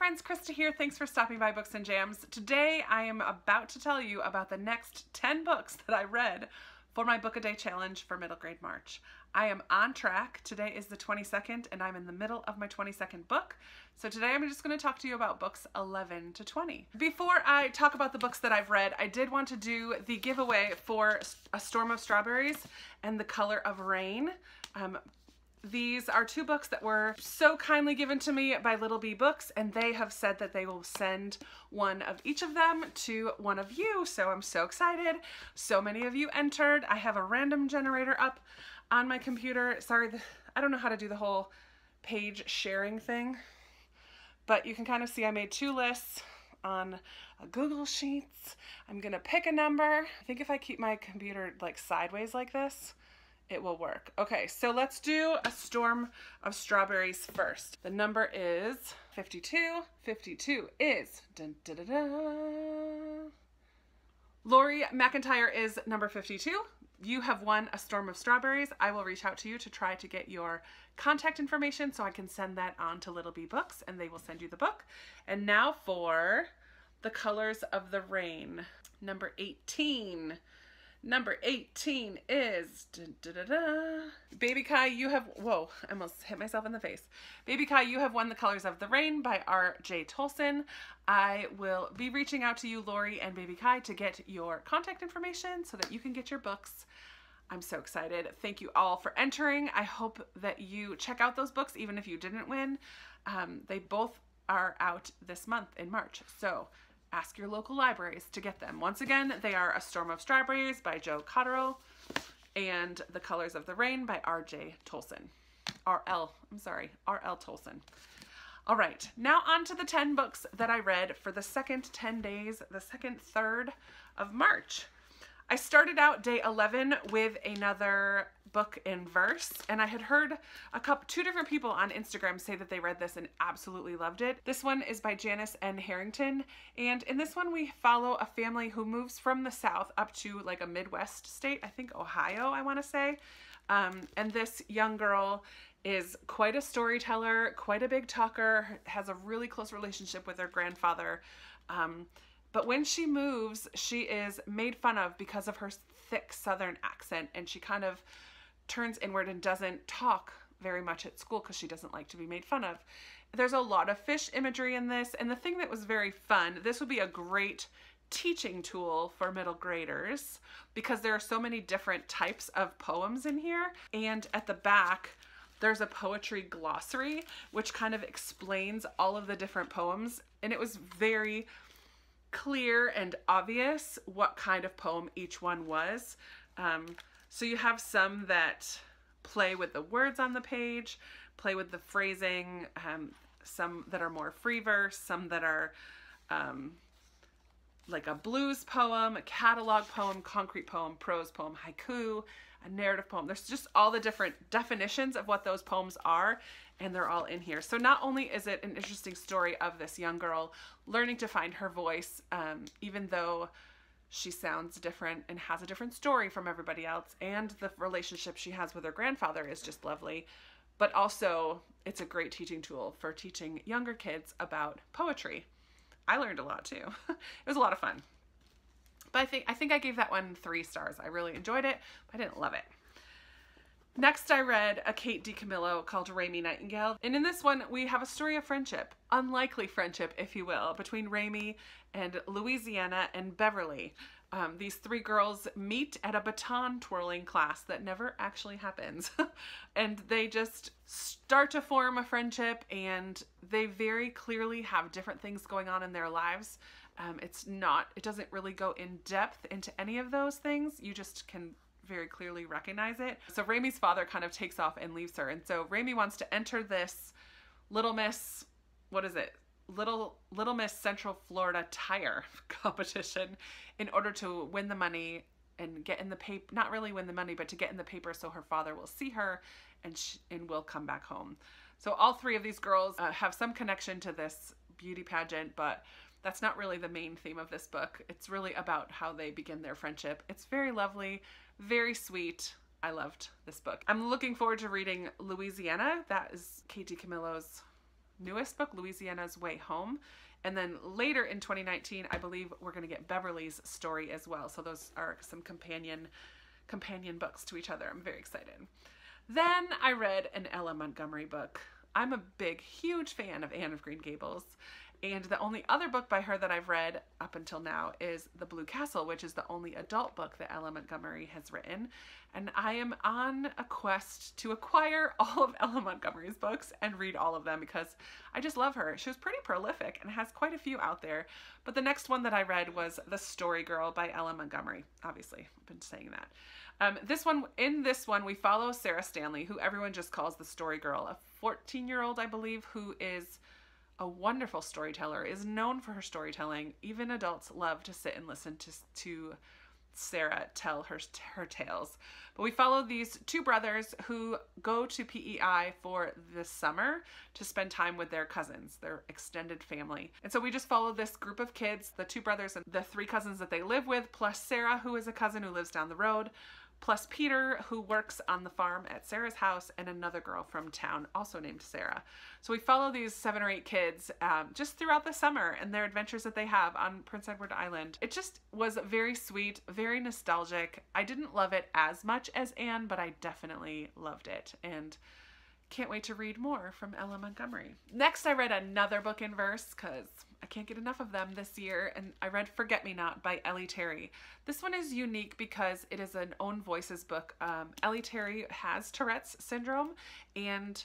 friends, Krista here. Thanks for stopping by Books and Jams. Today I am about to tell you about the next 10 books that I read for my book a day challenge for middle grade March. I am on track. Today is the 22nd and I'm in the middle of my 22nd book. So today I'm just going to talk to you about books 11 to 20. Before I talk about the books that I've read, I did want to do the giveaway for A Storm of Strawberries and The Color of Rain. These are two books that were so kindly given to me by Little Bee Books, and they have said that they will send one of each of them to one of you, so I'm so excited. So many of you entered. I have a random generator up on my computer. Sorry, I don't know how to do the whole page sharing thing, but you can kind of see I made two lists on a Google Sheets. I'm gonna pick a number. I think if I keep my computer like sideways like this, it will work. Okay, so let's do A Storm of Strawberries first. The number is 52. 52 is dun, dun, dun, dun. Lori McIntyre is number 52. You have won A Storm of Strawberries. I will reach out to you to try to get your contact information so I can send that on to Little Bee Books and they will send you the book. And now for The Colors of the Rain. Number 18. Number 18 is, Baby Kai, you have, whoa, I almost hit myself in the face. Baby Kai, you have won The Colors of the Rain by R.J. Tolson. I will be reaching out to you, Lori and Baby Kai, to get your contact information so that you can get your books. I'm so excited. Thank you all for entering. I hope that you check out those books, even if you didn't win. They both are out this month in March, so ask your local libraries to get them. Once again, they are A Storm of Strawberries by Joe Cotterill and The Colors of the Rain by R.J. Tolson. R.L. Tolson. All right, now on to the 10 books that I read for the second 10 days, the second third of March. I started out day 11 with another book in verse, and I had heard two different people on Instagram say that they read this and absolutely loved it. This one is by Janice and Harrington, and in this one we follow a family who moves from the South up to like a Midwest state, I think Ohio, I want to say. And this young girl is quite a storyteller, quite a big talker, has a really close relationship with her grandfather. But when she moves, she is made fun of because of her thick Southern accent, and she kind of turns inward and doesn't talk very much at school because she doesn't like to be made fun of. There's a lot of fish imagery in this, and the thing that was very fun, this would be a great teaching tool for middle graders because there are so many different types of poems in here, and at the back there's a poetry glossary which kind of explains all of the different poems, and it was very clear and obvious what kind of poem each one was. So you have some that play with the words on the page, play with the phrasing, some that are more free verse, some that are like a blues poem, a catalog poem, concrete poem, prose poem, haiku, a narrative poem. There's just all the different definitions of what those poems are, and they're all in here. So not only is it an interesting story of this young girl learning to find her voice, even though she sounds different and has a different story from everybody else, and the relationship she has with her grandfather is just lovely, but also it's a great teaching tool for teaching younger kids about poetry. I learned a lot too. It was a lot of fun. But I think I gave that one 3 stars. I really enjoyed it, but I didn't love it. Next, I read a Kate DiCamillo called Raymie, Nightingale. And in this one, we have a story of friendship, unlikely friendship, if you will, between Raymie and Louisiana and Beverly. These 3 girls meet at a baton twirling class that never actually happens. And they just start to form a friendship, and they very clearly have different things going on in their lives. It doesn't really go in depth into any of those things. You just can very clearly recognize it. So Raymie's father kind of takes off and leaves her. And so Raymie wants to enter this Little Miss, what is it? Little Miss Central Florida tire competition in order to win the money and get in the paper, not really win the money, but to get in the paper so her father will see her and will come back home. So all 3 of these girls have some connection to this beauty pageant, but that's not really the main theme of this book. It's really about how they begin their friendship. It's very lovely, very sweet. I loved this book. I'm looking forward to reading Louisiana. That is Kate DiCamillo's newest book, Louisiana's Way Home. And then later in 2019, I believe we're going to get Beverly's story as well. So those are some companion books to each other. I'm very excited. Then I read an Ella Montgomery book. I'm a huge fan of Anne of Green Gables. And the only other book by her that I've read up until now is The Blue Castle, which is the only adult book that Ella Montgomery has written. And I am on a quest to acquire all of Ella Montgomery's books and read all of them because I just love her. She was pretty prolific and has quite a few out there. But the next one that I read was The Story Girl by Ella Montgomery. Obviously, I've been saying that. In this one, we follow Sarah Stanley, who everyone just calls the Story Girl, a 14-year-old, I believe, who is a wonderful storyteller, is known for her storytelling. Even adults love to sit and listen to Sarah tell her tales. But we follow these two brothers who go to PEI for the summer to spend time with their cousins, their extended family. And so we just follow this group of kids, the two brothers and the three cousins that they live with, plus Sarah, who is a cousin who lives down the road, plus Peter, who works on the farm at Sarah's house, and another girl from town, also named Sarah. So we follow these 7 or 8 kids just throughout the summer and their adventures that they have on Prince Edward Island. It just was very sweet, very nostalgic. I didn't love it as much as Anne, but I definitely loved it. And can't wait to read more from Ella Montgomery. Next, I read another book in verse because I can't get enough of them this year, and I read Forget Me Not by Ellie Terry. This one is unique because it is an own voices book. Ellie Terry has Tourette's syndrome, and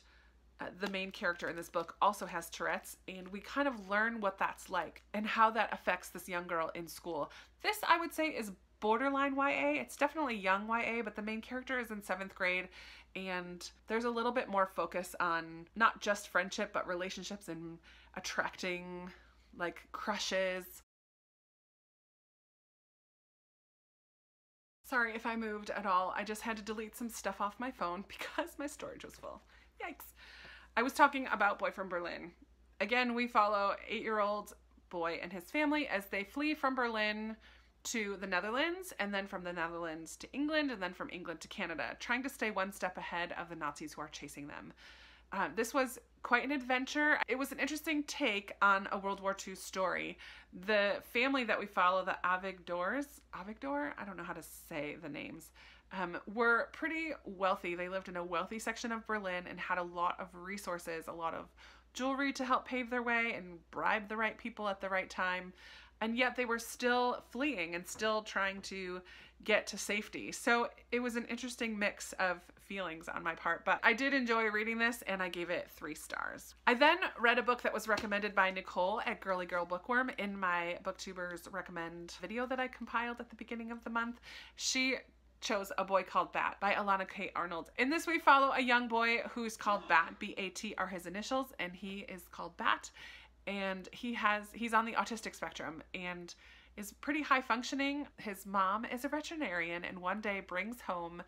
the main character in this book also has Tourette's, and we kind of learn what that's like and how that affects this young girl in school. This, I would say, is borderline YA. It's definitely young YA, but the main character is in 7th grade, and there's a little bit more focus on not just friendship, but relationships and attracting, like, crushes. Sorry if I moved at all. I just had to delete some stuff off my phone because my storage was full. Yikes. I was talking About Boy from Berlin. Again, we follow 8-year-old boy and his family as they flee from Berlin to the Netherlands, and then from the Netherlands to England, and then from England to Canada, trying to stay one step ahead of the Nazis who are chasing them. This was quite an adventure. It was an interesting take on a World War II story. The family that we follow, the Avigdor, I don't know how to say the names, were pretty wealthy. They lived in a wealthy section of Berlin and had a lot of resources, a lot of jewelry to help pave their way and bribe the right people at the right time. And yet they were still fleeing and still trying to get to safety. So it was an interesting mix of feelings on my part, but I did enjoy reading this and I gave it 3 stars. I then read a book that was recommended by Nicole at Girly Girl Bookworm in my Booktubers Recommend video that I compiled at the beginning of the month. She chose A Boy Called Bat by Elana K. Arnold. In this we follow a young boy who's called Bat. B-A-T are his initials, and he is called Bat. And he's on the autistic spectrum and is pretty high functioning. His mom is a veterinarian and one day brings home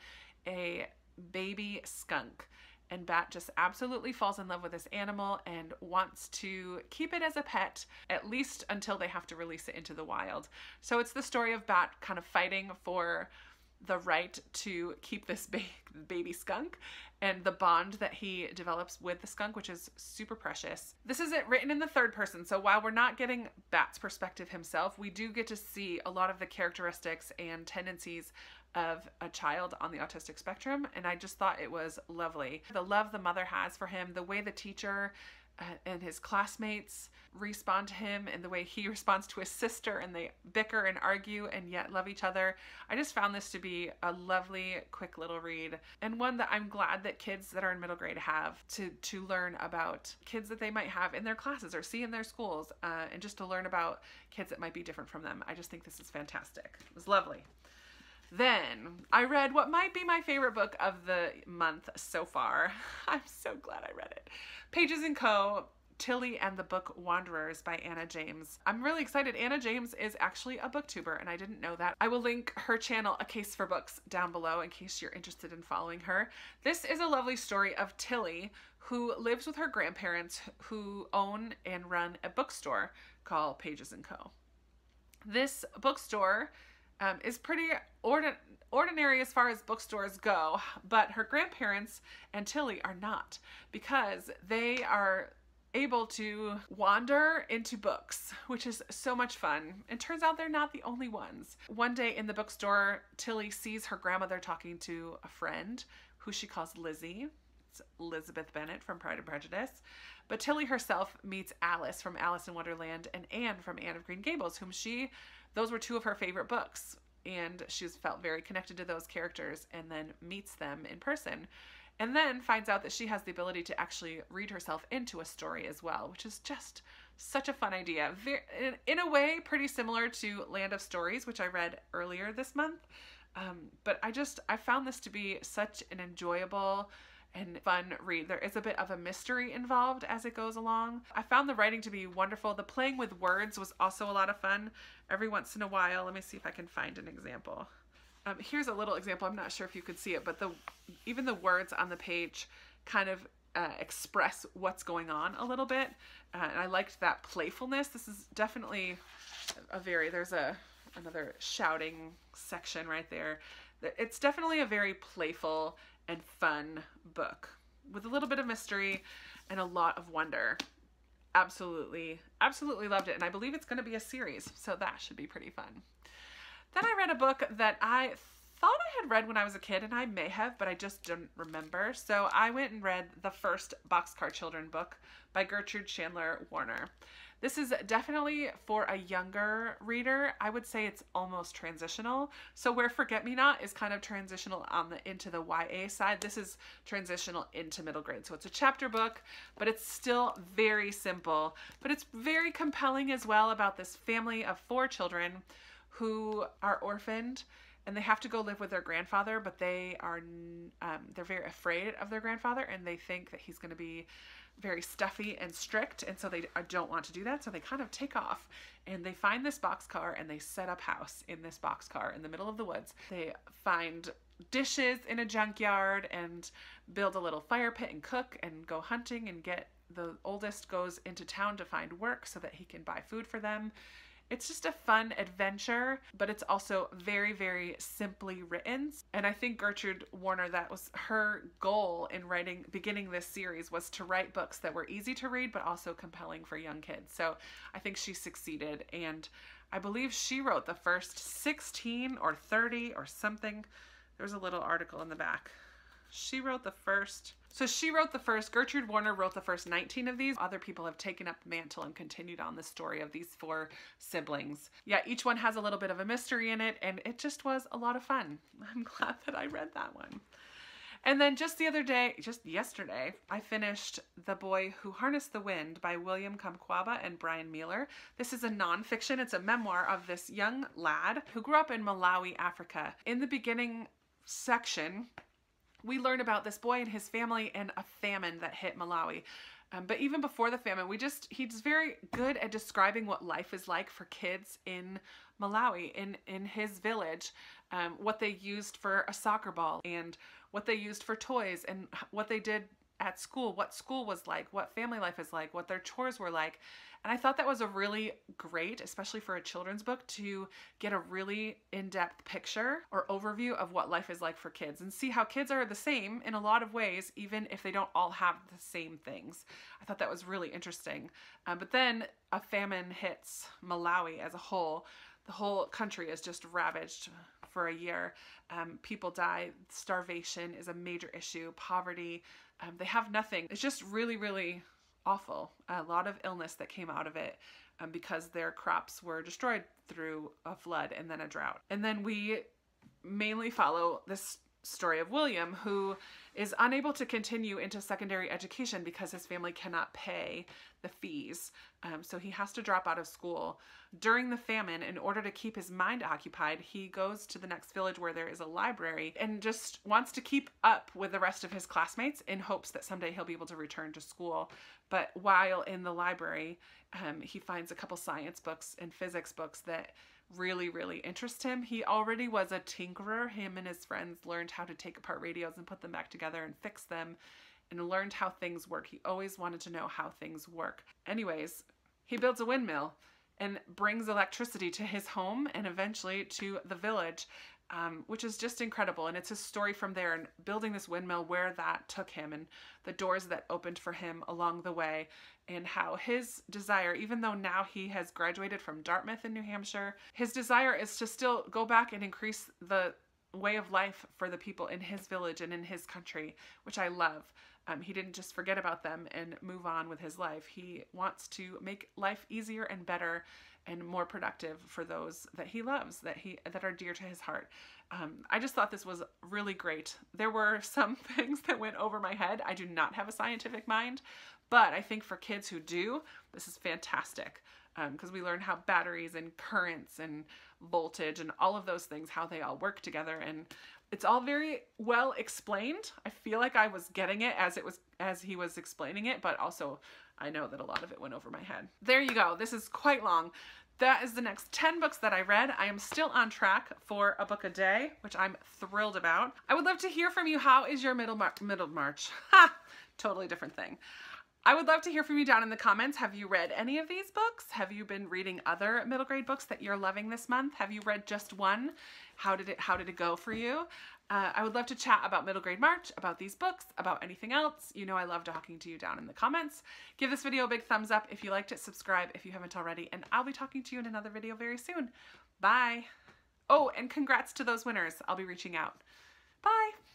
a baby skunk, and Bat just absolutely falls in love with this animal and wants to keep it as a pet, at least until they have to release it into the wild. So it's the story of Bat kind of fighting for the right to keep this baby skunk and the bond that he develops with the skunk, which is super precious. This is written in the 3rd person, so while we're not getting Bat's perspective himself, we do get to see a lot of the characteristics and tendencies of a child on the autistic spectrum, and I just thought it was lovely. The love the mother has for him, the way the teacher and his classmates respond to him, and the way he responds to his sister, and they bicker and argue and yet love each other. I just found this to be a lovely, quick little read, and one that I'm glad that kids that are in middle grade have to learn about kids that they might have in their classes or see in their schools, and just to learn about kids that might be different from them. I just think this is fantastic. It was lovely. Then I read what might be my favorite book of the month so far. I'm so glad I read it. Pages & Co., Tilly and the Book Wanderers by Anna James. I'm really excited. Anna James is actually a booktuber, and I didn't know that. I will link her channel, A Case for Books, down below in case you're interested in following her. This is a lovely story of Tilly, who lives with her grandparents who own and run a bookstore called Pages & Co. This bookstore is pretty ordinary as far as bookstores go, but her grandparents and Tilly are not, because they are able to wander into books, which is so much fun. And turns out they're not the only ones. One day in the bookstore, Tilly sees her grandmother talking to a friend who she calls Lizzie. It's Elizabeth Bennet from Pride and Prejudice. But Tilly herself meets Alice from Alice in Wonderland and Anne from Anne of Green Gables, those were two of her favorite books. And she's felt very connected to those characters, and then meets them in person. And then finds out that she has the ability to actually read herself into a story as well, which is just such a fun idea. In a way, pretty similar to Land of Stories, which I read earlier this month. But I found this to be such an enjoyable and fun read. There is a bit of a mystery involved as it goes along. I found the writing to be wonderful. The playing with words was also a lot of fun. Every once in a while, let me see if I can find an example. Here's a little example. I'm not sure if you could see it, but even the words on the page kind of express what's going on a little bit. And I liked that playfulness. This is definitely there's another shouting section right there. It's definitely a very playful and fun book with a little bit of mystery and a lot of wonder. Absolutely loved it. And I believe it's going to be a series, so that should be pretty fun. Then I read a book that I thought I had read when I was a kid, and I may have, but I just didn't remember. So I went and read the first Boxcar Children book by Gertrude Chandler Warner. This is definitely for a younger reader. I would say it's almost transitional. So where Forget Me Not is kind of transitional into the YA side, this is transitional into middle grade. So it's a chapter book, but it's still very simple. But it's very compelling as well about this family of 4 children who are orphaned, and they have to go live with their grandfather, but they're very afraid of their grandfather, and they think that he's going to be very stuffy and strict, and so they don't want to do that, so they kind of take off, and they find this boxcar, and they set up house in this boxcar in the middle of the woods. They find dishes in a junkyard and build a little fire pit and cook and go hunting, and the oldest goes into town to find work so that he can buy food for them. It's just a fun adventure, but it's also very, very simply written. And I think Gertrude Warner, that was her goal in beginning this series, was to write books that were easy to read, but also compelling for young kids. So I think she succeeded. And I believe she wrote the first 16 or 30 or something. There's a little article in the back. Gertrude Warner wrote the first 19 of these. Other people have taken up the mantle and continued on the story of these 4 siblings. Yeah, each one has a little bit of a mystery in it, and it just was a lot of fun. I'm glad that I read that one. And then just yesterday, I finished The Boy Who Harnessed the Wind by William Kamkwamba and Brian Mueller. This is a nonfiction. It's a memoir of this young lad who grew up in Malawi, Africa. In the beginning section, we learn about this boy and his family and a famine that hit Malawi. But even before the famine, he's very good at describing what life is like for kids in Malawi, in his village, what they used for a soccer ball and what they used for toys and what they did at school, what school was like, what family life is like, what their chores were like. And I thought that was a really great, especially for a children's book, to get a really in-depth picture or overview of what life is like for kids and see how kids are the same in a lot of ways, even if they don't all have the same things. I thought that was really interesting. But then a famine hits Malawi as a whole. The whole country is just ravaged for a year. People die. Starvation is a major issue. Poverty. They have nothing. It's just really, really awful. A lot of illness that came out of it because their crops were destroyed through a flood and then a drought. And then we mainly follow this story of William, who is unable to continue into secondary education because his family cannot pay the fees. So he has to drop out of school. During the famine, in order to keep his mind occupied, he goes to the next village where there is a library and just wants to keep up with the rest of his classmates in hopes that someday he'll be able to return to school. But while in the library, he finds a couple science books and physics books that really, really interest him. He already was a tinkerer. Him and his friends learned how to take apart radios and put them back together and fix them and learned how things work. He always wanted to know how things work. Anyways, he builds a windmill and brings electricity to his home and eventually to the village. which is just incredible. And it's his story from there and building this windmill, where that took him and the doors that opened for him along the way, and how his desire, even though now he has graduated from Dartmouth in New Hampshire, his desire is to still go back and increase the way of life for the people in his village and in his country, which I love. He didn't just forget about them and move on with his life. He wants to make life easier and better and more productive for those that he loves, that are dear to his heart. I just thought this was really great. There were some things that went over my head. I do not have a scientific mind, but I think for kids who do, this is fantastic, because we learn how batteries and currents and voltage and all of those things, how they all work together, and it's all very well explained. I feel like I was getting it as he was explaining it, but also I know that a lot of it went over my head. There you go. This is quite long. That is the next 10 books that I read. I am still on track for a book a day, which I'm thrilled about. I would love to hear from you. How is your Middlemarch? Ha! Totally different thing. I would love to hear from you down in the comments. Have you read any of these books? Have you been reading other middle grade books that you're loving this month? Have you read just one? How did it go for you? I would love to chat about Middle Grade March, about these books, about anything else. You know I love talking to you down in the comments. Give this video a big thumbs up if you liked it, subscribe if you haven't already, and I'll be talking to you in another video very soon. Bye. Oh, and congrats to those winners. I'll be reaching out. Bye.